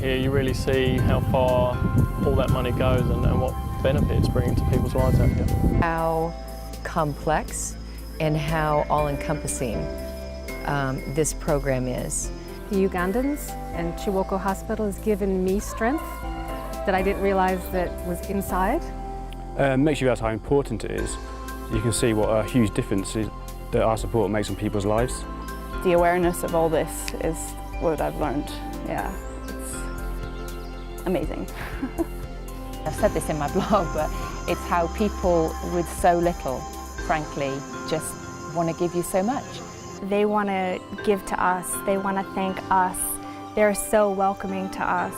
here, you really see how far all that money goes and what benefits bring to people's lives out here. How complex and how all-encompassing this program is. The Ugandans and Chiwoko Hospital has given me strength that I didn't realize that was inside. Makes you realise how important it is. You can see what a huge difference that our support makes in people's lives. The awareness of all this is what I've learned. Yeah, it's amazing. I've said this in my blog, but it's how people with so little, frankly, just want to give you so much. They want to give to us, they want to thank us, they're so welcoming to us.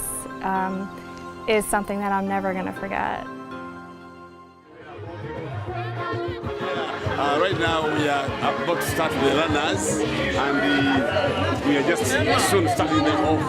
Is something that I'm never going to forget. Right now we are about to start with the runners and we are just soon starting them off.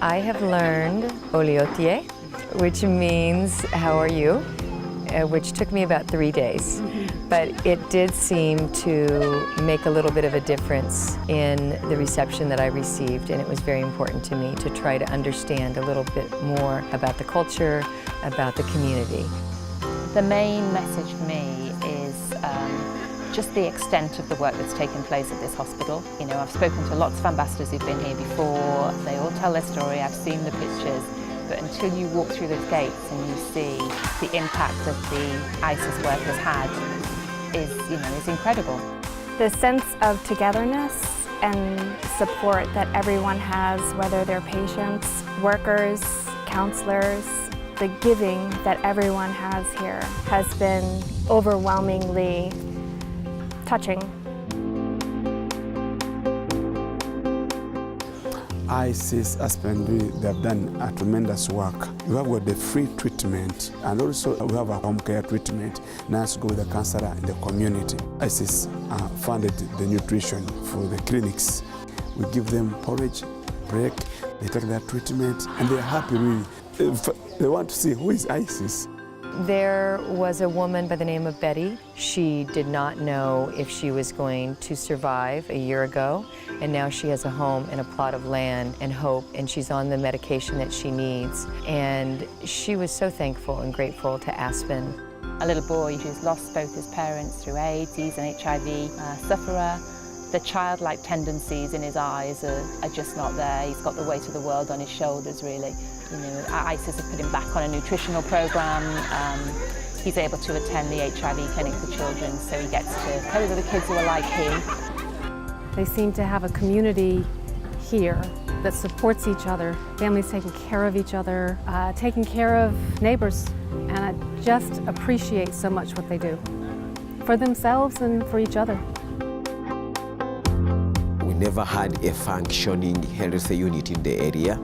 I have learned oliotie, which means how are you, which took me about 3 days. But it did seem to make a little bit of a difference in the reception that I received, and it was very important to me to try to understand a little bit more about the culture, about the community. The main message for me is just the extent of the work that's taken place at this hospital. You know, I've spoken to lots of ambassadors who've been here before. They all tell their story, I've seen the pictures, but until you walk through those gates and you see the impact that the ISIS work has had is incredible. The sense of togetherness and support that everyone has, whether they're patients, workers, counselors, the giving that everyone has here has been overwhelmingly touching. ISIS, Aspen, they have done a tremendous work. We have got the free treatment and also we have a home care treatment. Now to go with the counselor in the community. ISIS funded the nutrition for the clinics. We give them porridge, break, they take their treatment and they're happy really. They want to see who is ISIS. There was a woman by the name of Betty. She did not know if she was going to survive a year ago, and now she has a home and a plot of land and hope, and she's on the medication that she needs. And she was so thankful and grateful to Aspen. A little boy who's lost both his parents through AIDS, he's an HIV sufferer. The childlike tendencies in his eyes are just not there. He's got the weight of the world on his shoulders, really. You know, ISIS have put him back on a nutritional program. He's able to attend the HIV clinic for children, so he gets to play with other kids who are like him. They seem to have a community here that supports each other, families taking care of each other, taking care of neighbors, and I just appreciate so much what they do for themselves and for each other. We never had a functioning health unit in the area.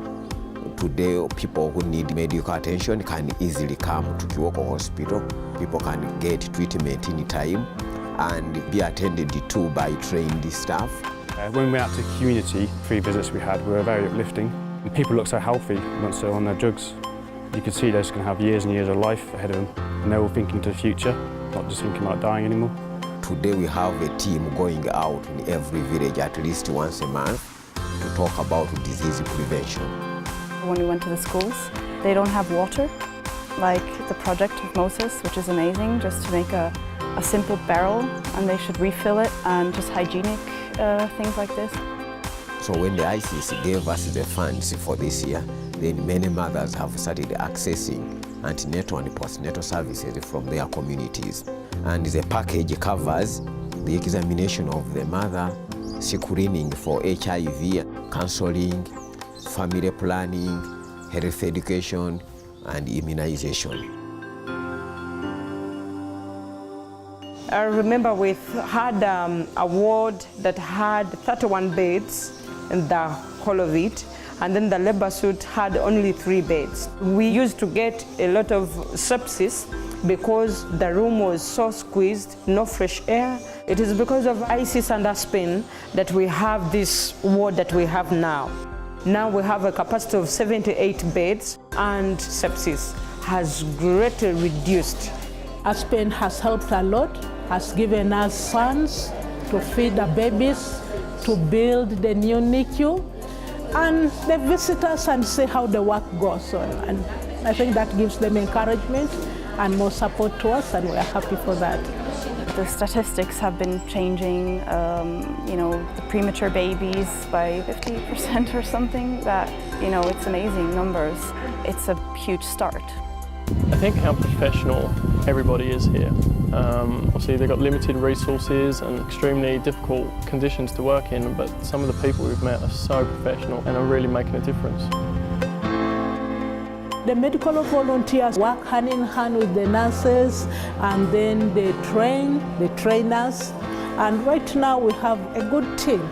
Today, people who need medical attention can easily come to Chiwoko Hospital. People can get treatment in time and be attended to by trained staff. When we went out to community, 3 visits we had were very uplifting. And people look so healthy once they're on their drugs. You can see they're just going to have years and years of life ahead of them, and they're all thinking to the future, not just thinking about dying anymore. Today we have a team going out in every village at least once a month to talk about disease prevention. When we went to the schools, they don't have water, like the project of Moses, which is amazing, just to make a simple barrel, and they should refill it, and just hygienic things like this. So when the ICC gave us the funds for this year, then many mothers have started accessing antenatal and postnatal services from their communities. And the package covers the examination of the mother, screening for HIV, counseling, family planning, health education, and immunization. I remember we had a ward that had 31 beds in the whole of it, and then the labor suite had only 3 beds. We used to get a lot of sepsis because the room was so squeezed, no fresh air. It is because of ISIS and Aspen that we have this ward that we have now. Now we have a capacity of 78 beds, and sepsis has greatly reduced. Aspen has helped a lot, has given us funds to feed the babies, to build the new NICU, and they visit us and see how the work goes on. And I think that gives them encouragement and more support to us, and we are happy for that. The statistics have been changing, the premature babies by 50% or something. That, it's amazing numbers. It's a huge start. I think how professional everybody is here. Obviously they've got limited resources and extremely difficult conditions to work in, but some of the people we've met are so professional and are really making a difference. The medical volunteers work hand in hand with the nurses, and then they train the trainers, and right now we have a good team.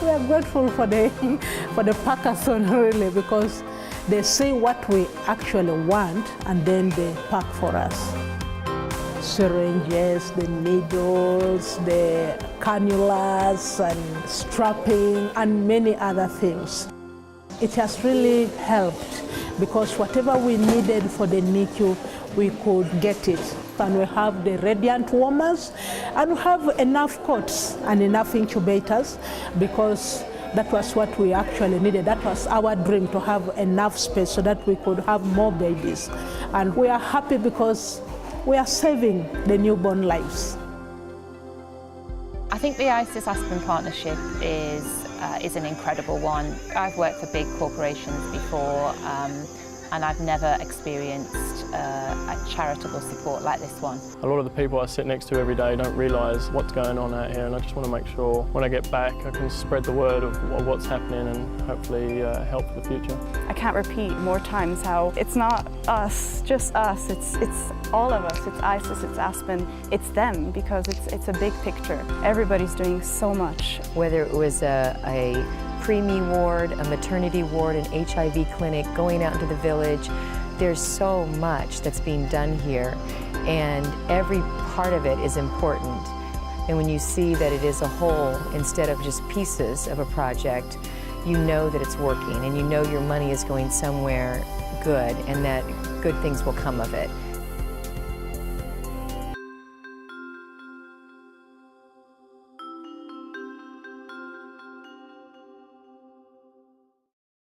We are grateful for the Parkinson really, because they see what we actually want and then they pack for us. Syringes, the needles, the cannulas and strapping and many other things. It has really helped because whatever we needed for the NICU, we could get it. And we have the radiant warmers, and we have enough cots and enough incubators, because that was what we actually needed. That was our dream, to have enough space so that we could have more babies. And we are happy because we are saving the newborn lives. I think the ISIS Aspen partnership is an incredible one. I've worked for big corporations before, and I've never experienced a charitable support like this one. A lot of the people I sit next to every day don't realise what's going on out here, and I just want to make sure when I get back I can spread the word of what's happening and hopefully help for the future. I can't repeat more times how it's not us, just us, it's all of us. It's ISIS, it's Aspen, it's them, because it's a big picture. Everybody's doing so much. Whether it was a preemie ward, a maternity ward, an HIV clinic, going out into the village, there's so much that's being done here, and every part of it is important. And when you see that it is a whole instead of just pieces of a project, you know that it's working, and you know your money is going somewhere good and that good things will come of it.